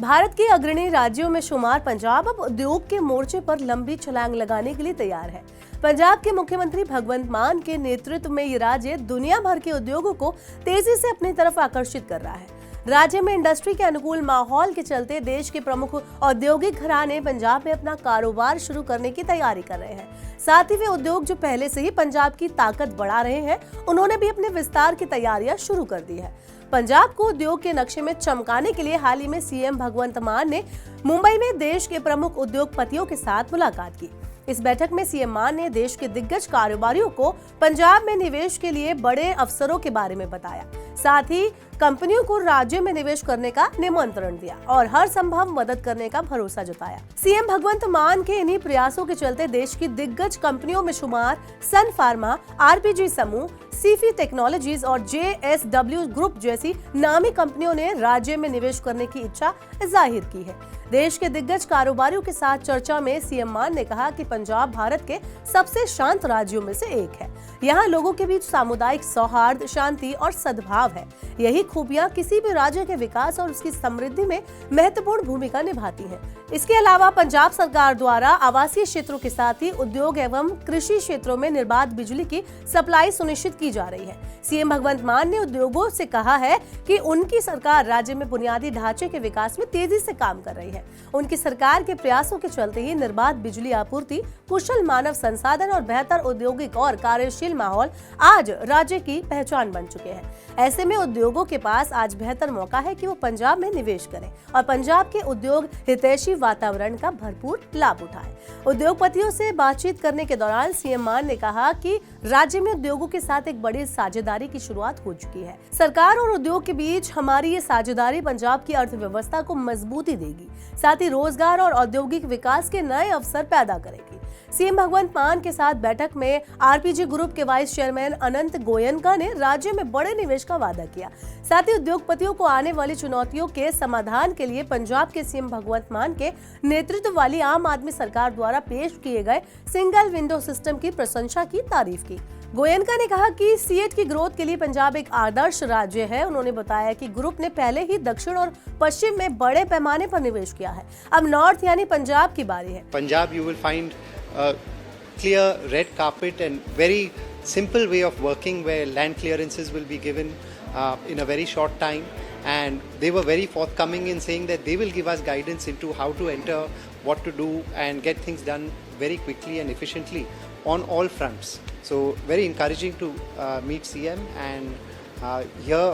भारत के अग्रणी राज्यों में शुमार पंजाब अब उद्योग के मोर्चे पर लंबी छलांग लगाने के लिए तैयार है। पंजाब के मुख्यमंत्री भगवंत मान के नेतृत्व में ये राज्य दुनिया भर के उद्योगों को तेजी से अपनी तरफ आकर्षित कर रहा है। राज्य में इंडस्ट्री के अनुकूल माहौल के चलते देश के प्रमुख औद्योगिक घराने पंजाब में अपना कारोबार शुरू करने की तैयारी कर रहे हैं। साथ ही वे उद्योग जो पहले से ही पंजाब की ताकत बढ़ा रहे हैं, उन्होंने भी अपने विस्तार की तैयारियां शुरू कर दी है। पंजाब को उद्योग के नक्शे में चमकाने के लिए हाल ही में सीएम भगवंत मान ने मुंबई में देश के प्रमुख उद्योगपतियों के साथ मुलाकात की। इस बैठक में सीएम मान ने देश के दिग्गज कारोबारियों को पंजाब में निवेश के लिए बड़े अवसरों के बारे में बताया। साथ ही कंपनियों को राज्य में निवेश करने का निमंत्रण दिया और हर संभव मदद करने का भरोसा जताया। सीएम भगवंत मान के इन्हीं प्रयासों के चलते देश की दिग्गज कंपनियों में शुमार सन फार्मा, आरपीजी समूह, सीफी टेक्नोलॉजीज और जेएसडब्ल्यू ग्रुप जैसी नामी कंपनियों ने राज्य में निवेश करने की इच्छा जाहिर की है। देश के दिग्गज कारोबारियों के साथ चर्चा में सीएम मान ने कहा कि पंजाब भारत के सबसे शांत राज्यों में से एक है। यहाँ लोगों के बीच सामुदायिक सौहार्द, शांति और सद्भाव है। यही खूबियां किसी भी राज्य के विकास और उसकी समृद्धि में महत्वपूर्ण भूमिका निभाती हैं। इसके अलावा पंजाब सरकार द्वारा आवासीय क्षेत्रों के साथ ही उद्योग एवं कृषि क्षेत्रों में निर्बाध बिजली की सप्लाई सुनिश्चित की जा रही है। सीएम भगवंत मान ने उद्योगों से कहा है कि उनकी सरकार राज्य में बुनियादी ढांचे के विकास में तेजी से काम कर रही है। उनकी सरकार के प्रयासों के चलते ही निर्बाध बिजली आपूर्ति, कुशल मानव संसाधन और बेहतर औद्योगिक और कार्यशील माहौल आज राज्य की पहचान बन चुके हैं। ऐसे में उद्योगों के पास आज बेहतर मौका है कि वो पंजाब में निवेश करें और पंजाब के उद्योग हितैषी वातावरण का भरपूर लाभ उठाएं। उद्योगपतियों से बातचीत करने के दौरान सीएम मान ने कहा कि राज्य में उद्योगों के साथ एक बड़ी साझेदारी की शुरुआत हो चुकी है। सरकार और उद्योग के बीच हमारी ये साझेदारी पंजाब की अर्थव्यवस्था को मजबूती देगी, साथ ही रोजगार और औद्योगिक विकास के नए अवसर पैदा करेगी। सीएम भगवंत मान के साथ बैठक में आरपीजी ग्रुप के वाइस चेयरमैन अनंत गोयनका ने राज्य में बड़े निवेश का वादा किया। साथ ही उद्योगपतियों को आने वाली चुनौतियों के समाधान के लिए पंजाब के सीएम भगवंत मान के नेतृत्व वाली आम आदमी सरकार द्वारा पेश किए गए सिंगल विंडो सिस्टम की प्रशंसा की तारीफ की। गोयनका ने कहा कि सीएट की ग्रोथ के लिए पंजाब एक आदर्श राज्य है। उन्होंने बताया कि ग्रुप ने पहले ही दक्षिण और पश्चिम में बड़े पैमाने पर निवेश किया है। अब नॉर्थ यानी पंजाब की बारी है। Punjab you will find clear red carpet and very simple way of working where land clearances will be given in a very short time, and they were very forthcoming in saying that they will give us guidance into how to enter, what to do and get things done very quickly and efficiently on all fronts. So very encouraging to meet CM and hear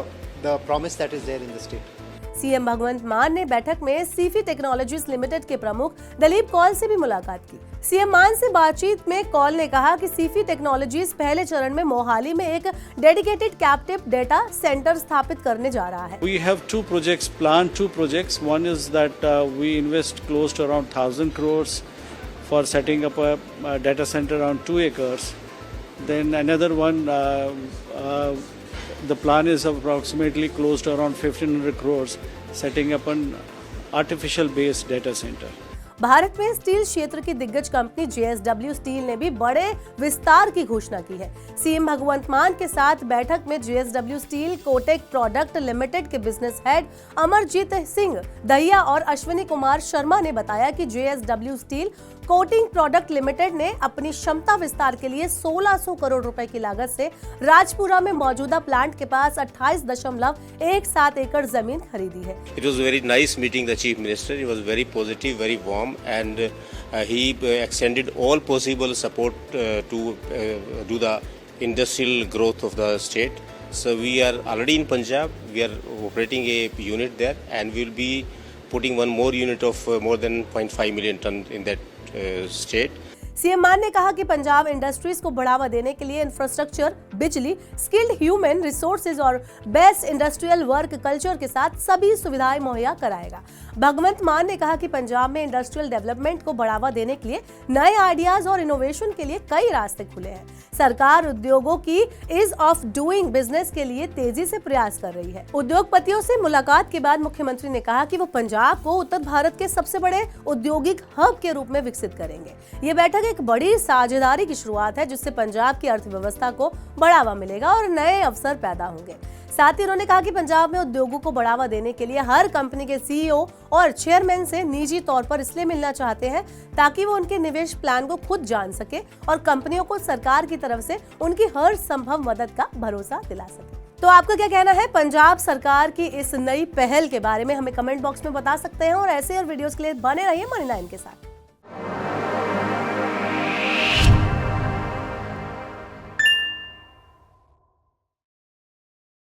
the promise that is there in the state. CM Bhagwant Mann ने बैठक में सीफी technologies limited के प्रमुख दिलीप कौल से भी मुलाकात की। CM मान से बातचीत में कौल ने कहा कि सीफी टेक्नोलॉजीज पहले चरण में मोहाली में एक डेडिकेटेड कैप्टिव डेटा सेंटर स्थापित करने जा रहा है। We have two projects. One is that we invest close to around 1,000 crores for setting up a data center around 2 acres. Then another one, the plan is approximately close to around 1,500 crores setting up an artificial based data center. Bharat में steel क्षेत्र की दिग्गज company JSW steel ने भी बड़े विस्तार की घोषणा की है। सीएम भगवंत मान के साथ बैठक में JSW steel Kotak product limited के बिजनेस हेड अमरजीत सिंह दहिया और अश्विनी कुमार शर्मा ने बताया कि JSW steel coating product limited ने अपनी क्षमता विस्तार के लिए 1600 करोड़ रुपए की लागत से राजपुरा में मौजूदा प्लांट के पास 28.17 एकड़ जमीन खरीदी है। It was very nice meeting the Chief Minister. He was very positive, very warm, and he extended all possible support to do the industrial growth of the state. So we are already in Punjab. We are operating a unit there, and we will be putting one more unit of more than 0.5 million ton in that state. CM मान ने कहा कि Punjab industries को बढ़ावा देने के लिए infrastructure, बिजली, स्किल्ड ह्यूमन रिसोर्सेज और बेस्ट इंडस्ट्रियल वर्क कल्चर के साथ सभी सुविधाएं मुहैया कराएगा। भगवंत मान ने कहा कि पंजाब में इंडस्ट्रियल डेवलपमेंट को बढ़ावा देने के लिए नए आइडियाज और इनोवेशन के लिए कई रास्ते खुले हैं। सरकार उद्योगों की ईज ऑफ डूइंग बिजनेस के लिए तेजी से प्रयास कर रही है। उद्योगपतियों से मुलाकात के बाद मुख्यमंत्री ने कहा कि वो पंजाब को उत्तर भारत के सबसे बड़े औद्योगिक हब के रूप में विकसित करेंगे। ये बैठक एक बड़ी साझेदारी की शुरुआत है, जिससे पंजाब की अर्थव्यवस्था को बढ़ावा मिलेगा और नए अवसर पैदा होंगे। साथ ही उन्होंने कहा कि पंजाब में उद्योगों को बढ़ावा देने के लिए हर कंपनी के सीईओ और चेयरमैन से निजी तौर पर इसलिए मिलना चाहते हैं ताकि वो उनके निवेश प्लान को खुद जान सके और कंपनियों को सरकार की तरफ से उनकी हर संभव मदद का भरोसा दिला सके। तो आपका क्या कहना है पंजाब सरकार की इस नई पहल के बारे में? हमें कमेंट बॉक्स में बता सकते हैं और ऐसे और वीडियोस के लिए बने रहिए मनी 9 के साथ।